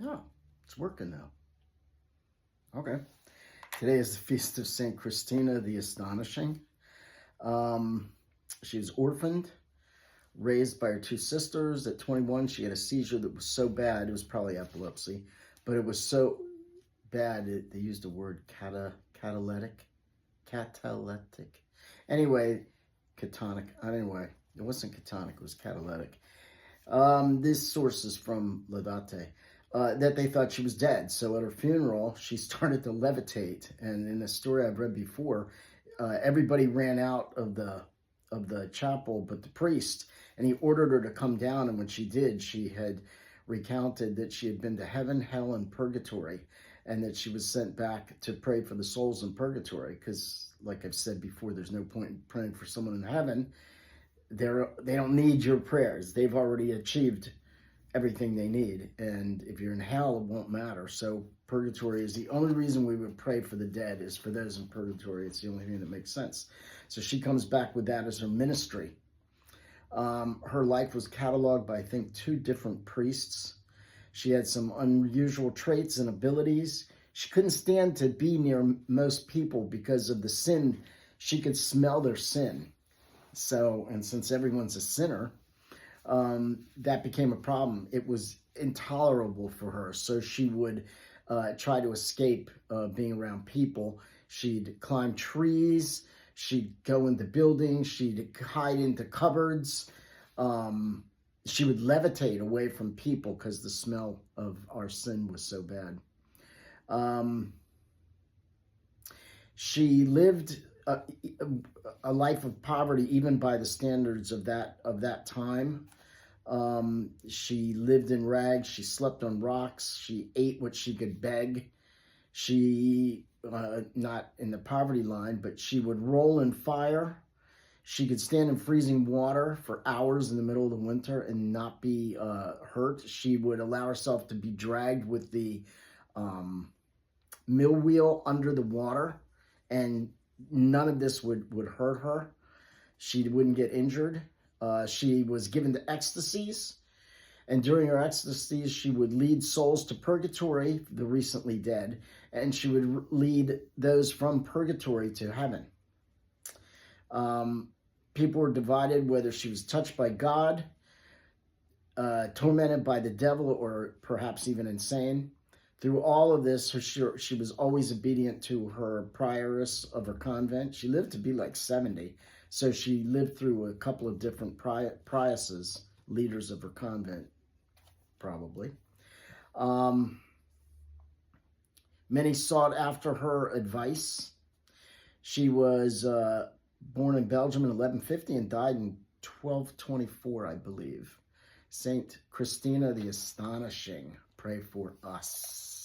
Oh, it's working now. Okay. Today is the feast of St. Christina the Astonishing. Um, she was orphaned, raised by her two sisters. At 21, she had a seizure that was so bad, it was probably epilepsy, but it was so bad, they used the word catalytic. Anyway, catonic. Anyway, it wasn't catonic, it was catalytic. This source is from Laudate. That they thought she was dead. So at her funeral, she started to levitate. And in the story I've read before, everybody ran out of the chapel but the priest, and he ordered her to come down. And when she did, she had recounted that she had been to heaven, hell, and purgatory, and that she was sent back to pray for the souls in purgatory. Because, like I've said before, there's no point in praying for someone in heaven. They don't need your prayers. They've already achieved everything they need, and if you're in hell, it won't matter. So purgatory is the only reason we would pray for the dead, is for those in purgatory. It's the only thing that makes sense. So she comes back with that as her ministry. Her life was cataloged by, I think, 2 different priests. She had some unusual traits and abilities. She couldn't stand to be near most people because of the sin. She could smell their sin. So, and since everyone's a sinner, that became a problem. It was intolerable for her. So she would try to escape being around people. She'd climb trees. She'd go into buildings. She'd hide into cupboards. She would levitate away from people because the smell of our sin was so bad. She lived a life of poverty, even by the standards of that time. She lived in rags. She slept on rocks. She ate what she could beg. She, not in the poverty line, but she would roll in fire. She could stand in freezing water for hours in the middle of the winter and not be hurt. She would allow herself to be dragged with the mill wheel under the water, and none of this would hurt her. She wouldn't get injured. She was given to ecstasies, and during her ecstasies, she would lead souls to purgatory, the recently dead, and she would lead those from purgatory to heaven. People were divided whether she was touched by God, tormented by the devil, or perhaps even insane. Through all of this, she was always obedient to her prioress of her convent. She lived to be like 70. So she lived through a couple of different priesses, leaders of her convent, probably. Many sought after her advice. She was born in Belgium in 1150 and died in 1224, I believe. Saint Christina the Astonishing, pray for us.